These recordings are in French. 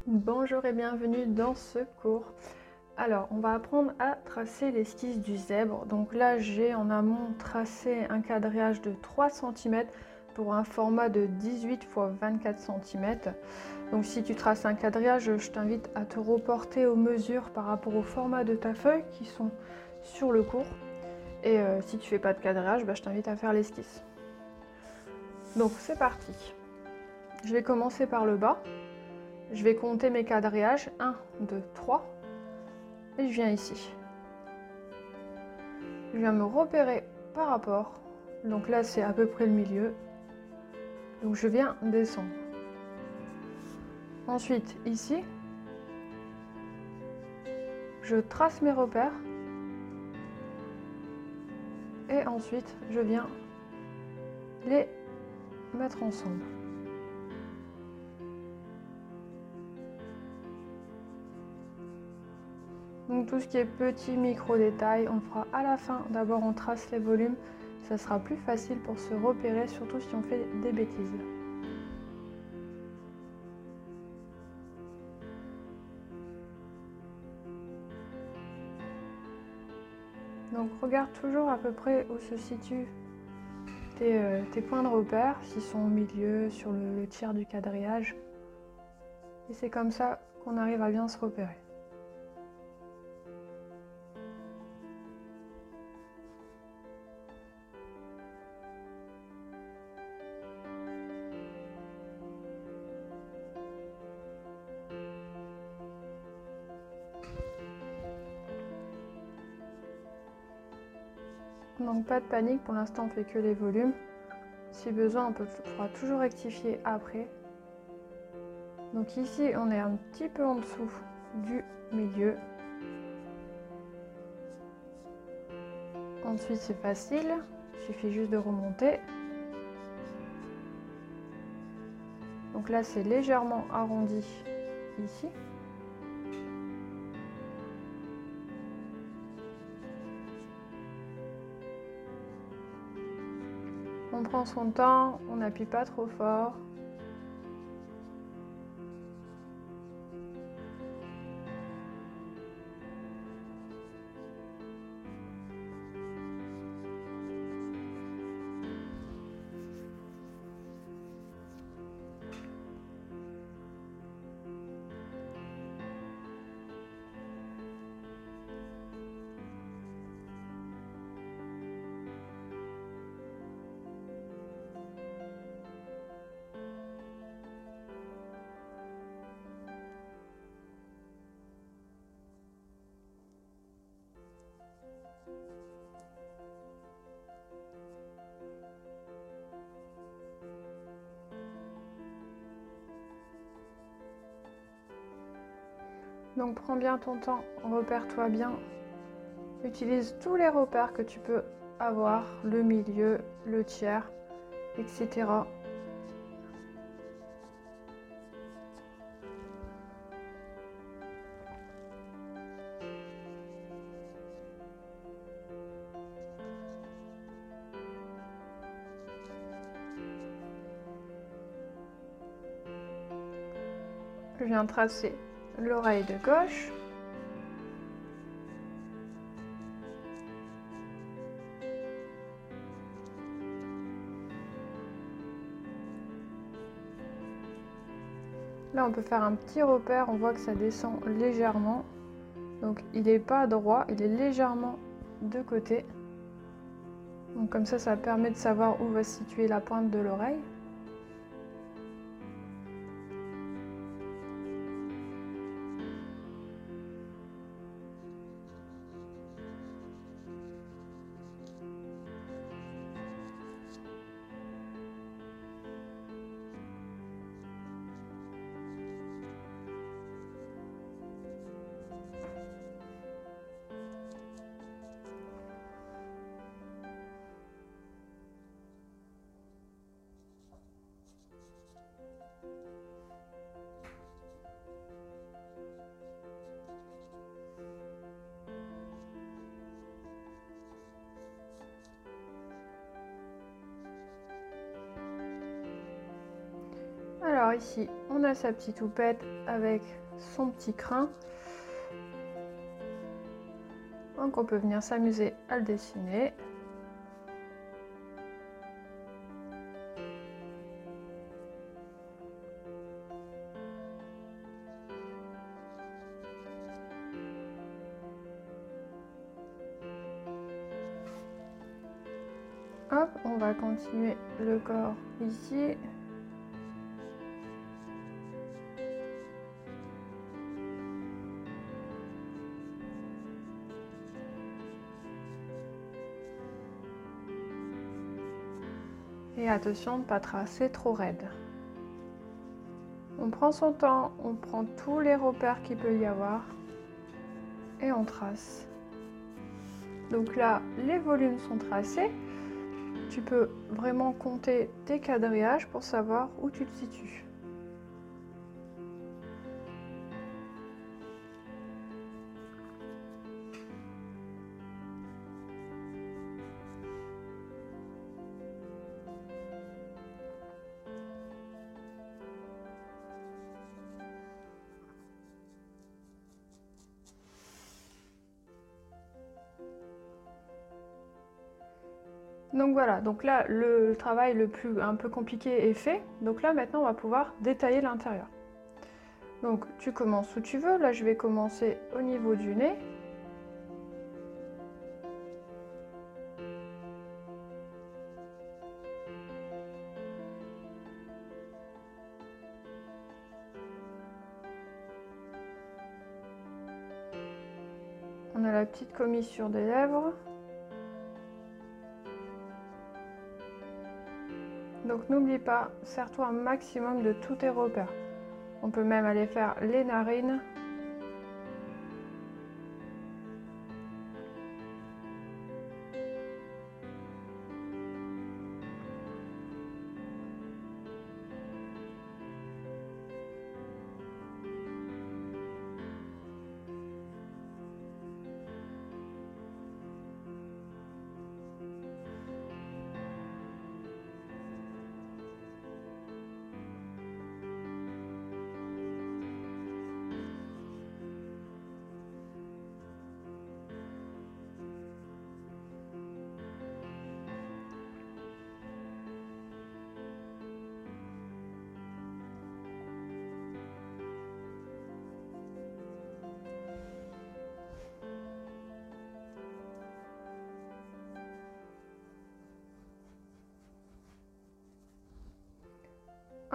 Bonjour et bienvenue dans ce cours. Alors, on va apprendre à tracer l'esquisse du zèbre. Donc là, j'ai en amont tracé un quadrillage de 3 cm pour un format de 18 x 24 cm. Donc si tu traces un quadrillage, je t'invite à te reporter aux mesures par rapport au format de ta feuille qui sont sur le cours. Et si tu fais pas de quadrillage, je t'invite à faire l'esquisse. Donc c'est parti. Je vais commencer par le bas. Je vais compter mes quadrillages. 1, 2, 3. Et je viens ici. Je viens me repérer par rapport. Donc là, c'est à peu près le milieu. Donc je viens descendre. Ensuite, ici, je trace mes repères. Et ensuite, je viens les mettre ensemble. Donc tout ce qui est petit micro détail, on le fera à la fin. D'abord, on trace les volumes. Ça sera plus facile pour se repérer, surtout si on fait des bêtises. Donc regarde toujours à peu près où se situent tes points de repère, s'ils sont au milieu, sur le tiers du quadrillage. Et c'est comme ça qu'on arrive à bien se repérer. Donc pas de panique, pour l'instant on fait que les volumes. Si besoin, on pourra toujours rectifier après. Donc ici, on est un petit peu en dessous du milieu. Ensuite, c'est facile, il suffit juste de remonter. Donc là, c'est légèrement arrondi ici. On prend son temps, on n'appuie pas trop fort. Donc prends bien ton temps, repère-toi bien. Utilise tous les repères que tu peux avoir, le milieu, le tiers, etc. Je viens tracer l'oreille de gauche. Là, on peut faire un petit repère, on voit que ça descend légèrement. Donc, il n'est pas droit, il est légèrement de côté. Donc, comme ça permet de savoir où va se situer la pointe de l'oreille. Alors ici, on a sa petite houppette avec son petit crin. Donc on peut venir s'amuser à le dessiner. Hop, on va continuer le corps ici. Et attention de ne pas tracer trop raide. On prend son temps, on prend tous les repères qu'il peut y avoir et on trace. Donc là, les volumes sont tracés. Tu peux vraiment compter tes quadrillages pour savoir où tu te situes. Donc voilà, donc là le travail un peu compliqué est fait. Donc là maintenant on va pouvoir détailler l'intérieur. Donc tu commences où tu veux, là je vais commencer au niveau du nez. On a la petite commissure des lèvres. Donc n'oublie pas, sers-toi un maximum de tous tes repères. On peut même aller faire les narines.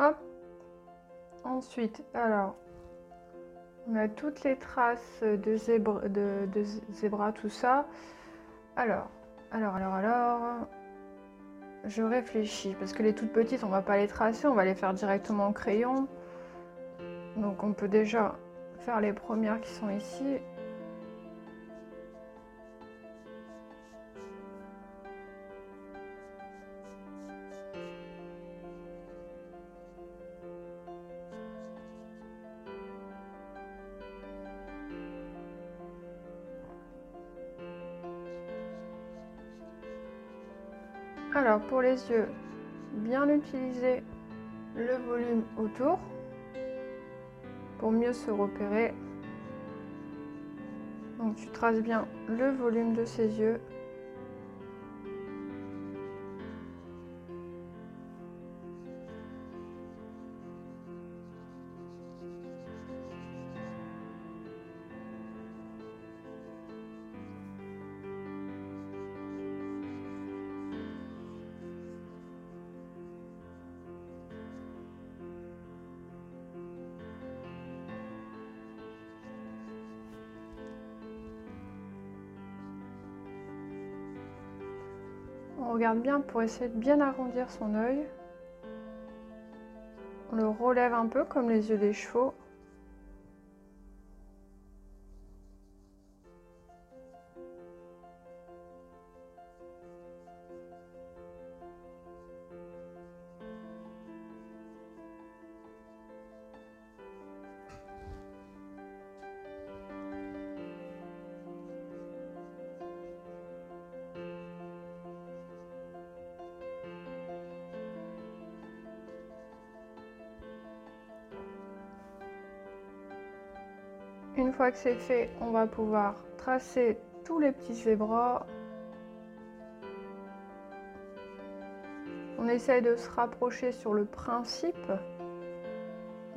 Hop. Ensuite, alors, on a toutes les traces de zébra, tout ça. Alors, je réfléchis, parce que les toutes petites, on va pas les tracer, on va les faire directement au crayon. Donc on peut déjà faire les premières qui sont ici. Alors pour les yeux, bien utiliser le volume autour pour mieux se repérer. Donc tu traces bien le volume de ses yeux. On regarde bien pour essayer de bien arrondir son œil. On le relève un peu comme les yeux des chevaux. Une fois que c'est fait, on va pouvoir tracer tous les petits zébras. On essaye de se rapprocher sur le principe,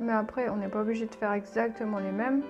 mais après on n'est pas obligé de faire exactement les mêmes.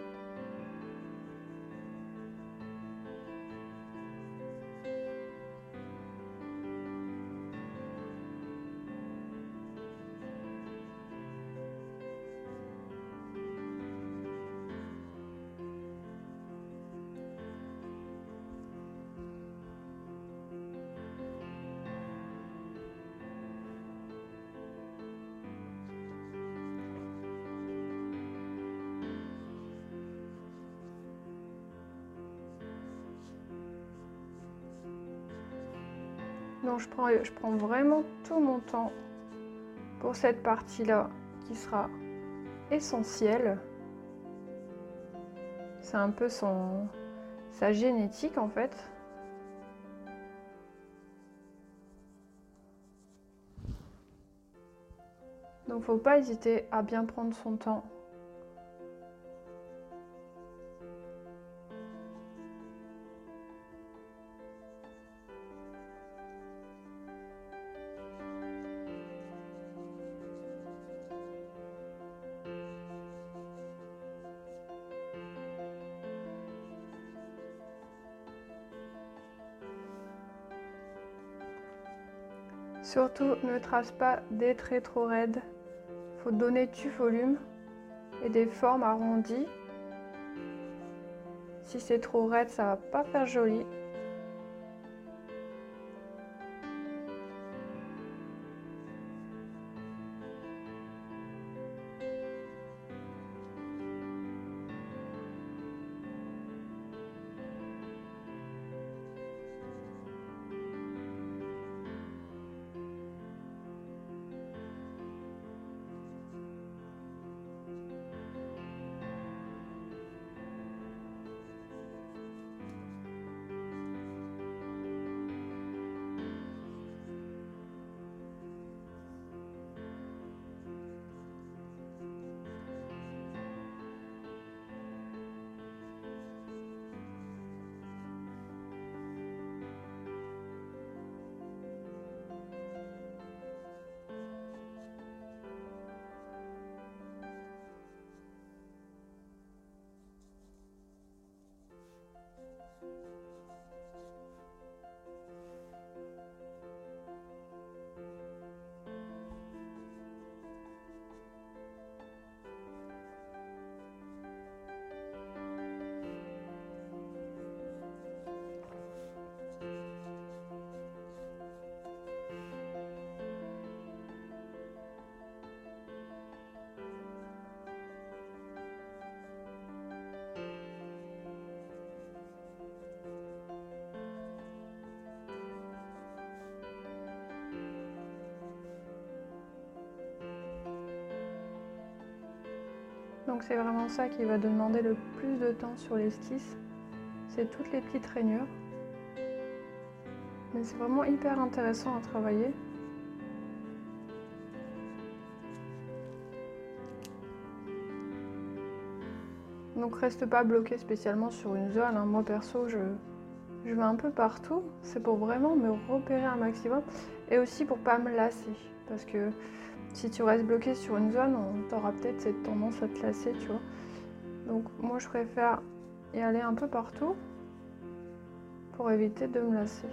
Donc je prends vraiment tout mon temps pour cette partie-là qui sera essentielle. C'est un peu sa génétique en fait. Donc faut pas hésiter à bien prendre son temps. Surtout, ne trace pas des traits trop raides. Il faut donner du volume et des formes arrondies. Si c'est trop raide, ça va pas faire joli. Donc c'est vraiment ça qui va demander le plus de temps sur l'esquisse. C'est toutes les petites rainures. Mais c'est vraiment hyper intéressant à travailler. Donc reste pas bloqué spécialement sur une zone, hein. Moi perso je vais un peu partout. C'est pour vraiment me repérer un maximum. Et aussi pour pas me lasser. Parce que si tu restes bloqué sur une zone, tu auras peut-être cette tendance à te lasser, tu vois. Donc moi je préfère y aller un peu partout pour éviter de me lasser.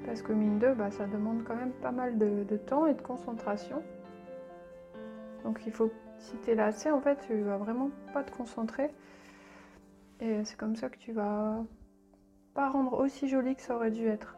Parce que mine de, ça demande quand même pas mal de temps et de concentration. Donc il faut, si tu es lassé, en fait, tu vas vraiment pas te concentrer. Et c'est comme ça que tu vas pas rendre aussi joli que ça aurait dû être.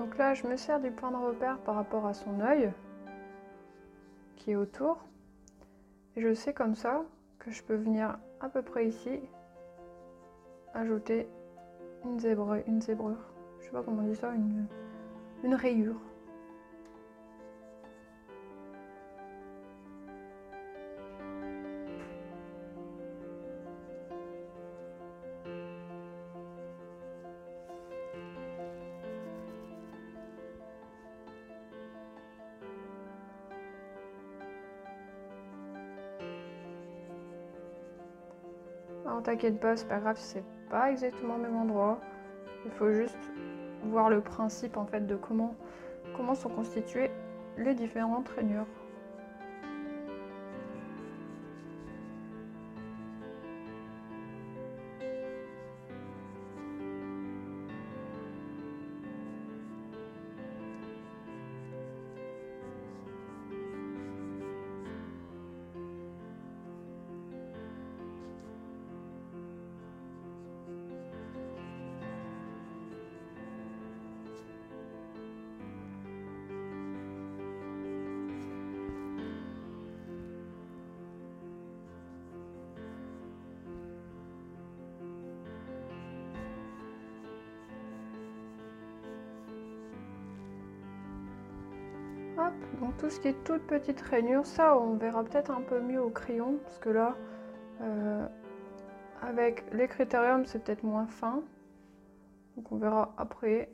Donc là, je me sers du point de repère par rapport à son œil qui est autour. Et je sais comme ça que je peux venir à peu près ici ajouter une zébrure. Je sais pas comment on dit ça, une rayure. Alors t'inquiète pas, c'est pas grave si c'est pas exactement au même endroit. Il faut juste voir le principe en fait de comment sont constituées les différentes rainures. Hop, donc tout ce qui est toute petite rainure, ça on verra peut-être un peu mieux au crayon, parce que là, avec les critériums, c'est peut-être moins fin. Donc on verra après.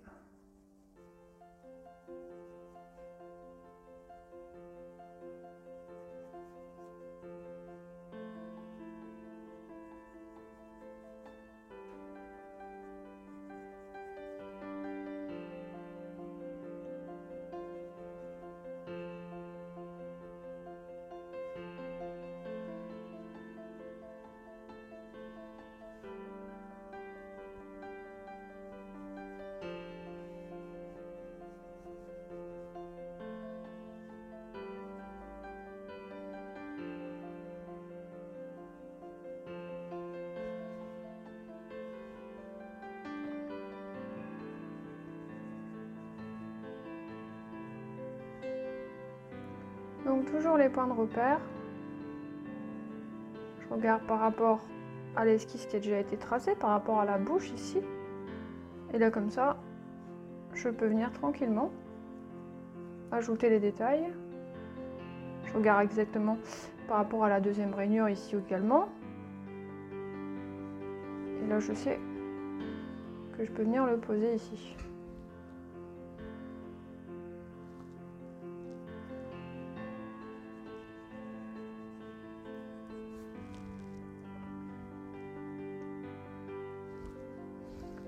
Donc toujours les points de repère. Je regarde par rapport à l'esquisse qui a déjà été tracée, par rapport à la bouche ici. Et là comme ça, je peux venir tranquillement ajouter les détails. Je regarde exactement par rapport à la deuxième rainure ici également. Et là je sais que je peux venir le poser ici.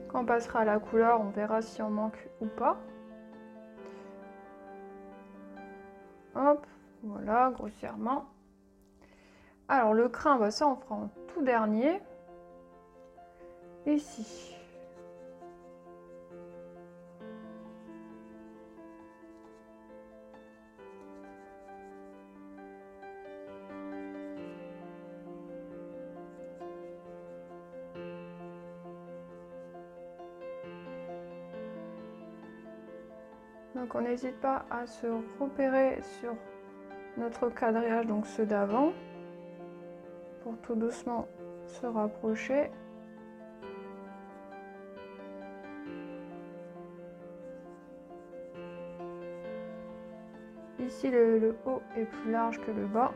Quand on passera à la couleur, on verra si on manque ou pas. Hop, voilà, grossièrement. Alors le crin, bah ça on fera en tout dernier. Ici. Donc on n'hésite pas à se repérer sur notre quadrillage, donc ceux d'avant, pour tout doucement se rapprocher. Ici le haut est plus large que le bas.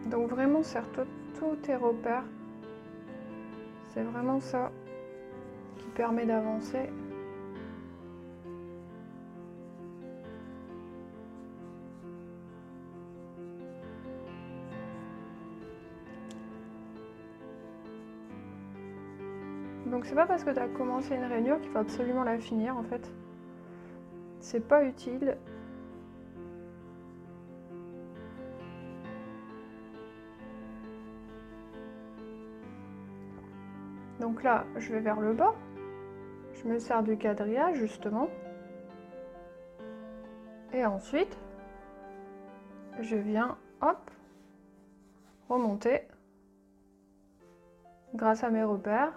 Donc vraiment serre tous tes repères. C'est vraiment ça qui permet d'avancer. Donc c'est pas parce que tu as commencé une rainure qu'il faut absolument la finir en fait. C'est pas utile. Donc là, je vais vers le bas. Je me sers du quadrillage justement. Et ensuite, je viens, hop, remonter grâce à mes repères.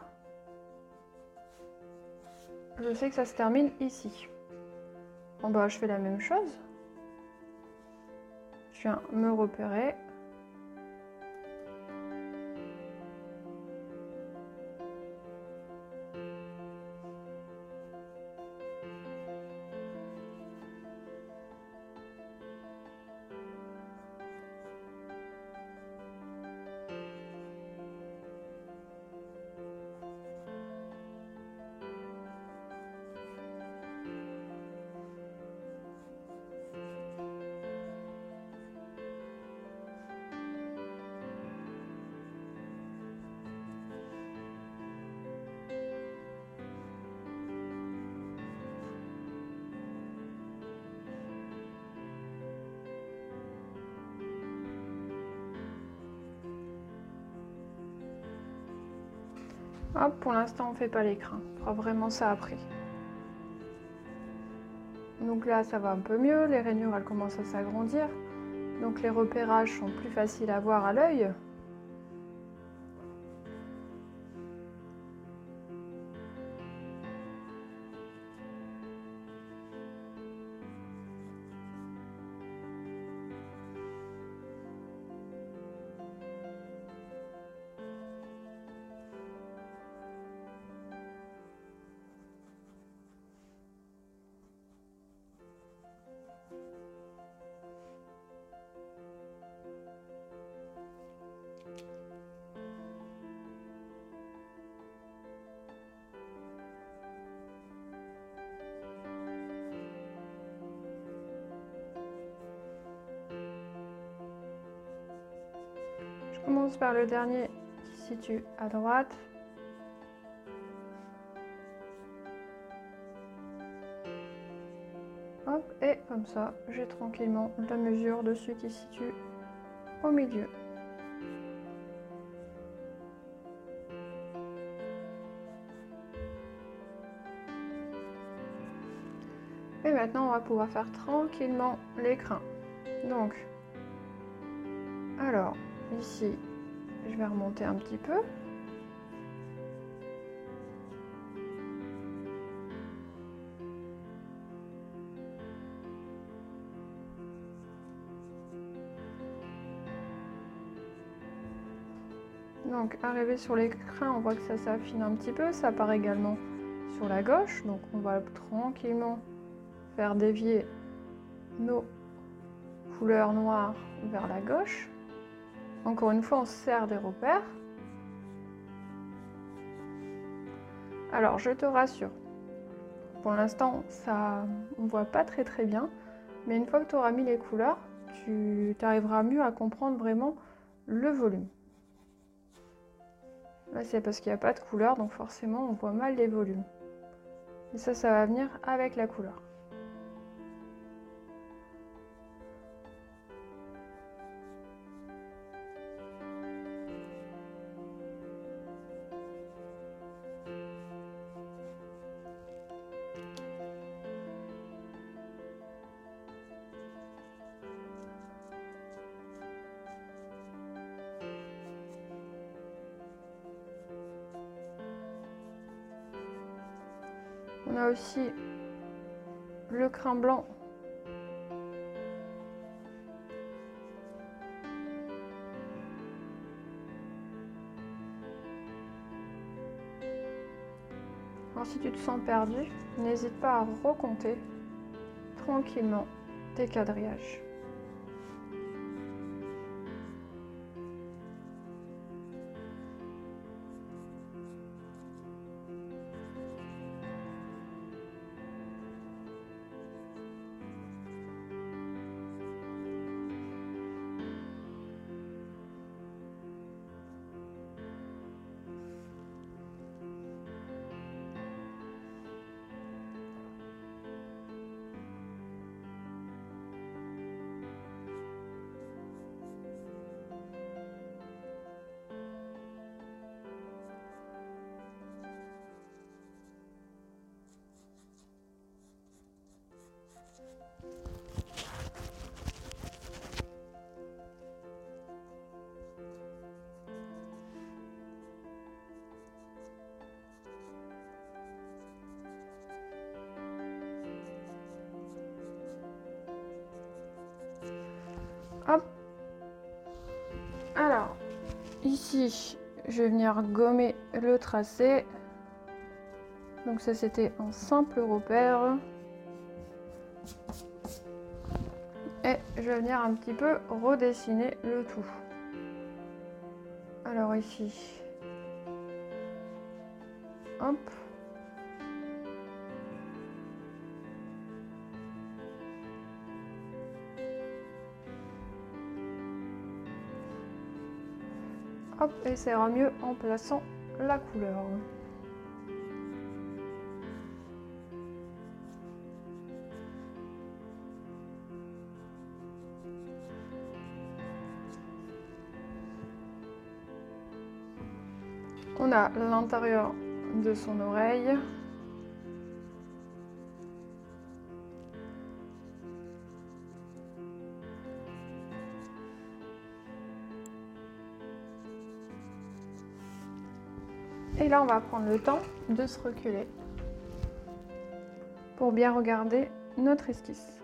Je sais que ça se termine ici. En bas, je fais la même chose. Je viens me repérer. Hop, pour l'instant, on ne fait pas l'écrin. On fera vraiment ça après. Donc là, ça va un peu mieux. Les rainures, elles commencent à s'agrandir. Donc les repérages sont plus faciles à voir à l'œil. Je commence par le dernier qui se situe à droite. Hop, et comme ça, j'ai tranquillement la mesure de celui qui se situe au milieu. Et maintenant, on va pouvoir faire tranquillement l'écrin. Donc, alors, ici, je vais remonter un petit peu. Donc, arrivé sur l'écrin, on voit que ça s'affine un petit peu. Ça part également sur la gauche. Donc, on va tranquillement faire dévier nos couleurs noires vers la gauche. Encore une fois, on se sert des repères. Alors, je te rassure, pour l'instant, ça, on voit pas très bien, mais une fois que tu auras mis les couleurs, tu arriveras mieux à comprendre vraiment le volume. Là, c'est parce qu'il n'y a pas de couleur, donc forcément, on voit mal les volumes. Et ça va venir avec la couleur. On a aussi le crin blanc. Alors si tu te sens perdu, n'hésite pas à recompter tranquillement tes quadrillages. Hop. Alors, ici, je vais venir gommer le tracé. Donc ça, c'était un simple repère. Et je vais venir un petit peu redessiner le tout. Alors ici, hop. Hop, et ça ira mieux en plaçant la couleur. On a l'intérieur de son oreille. Et là, on va prendre le temps de se reculer pour bien regarder notre esquisse.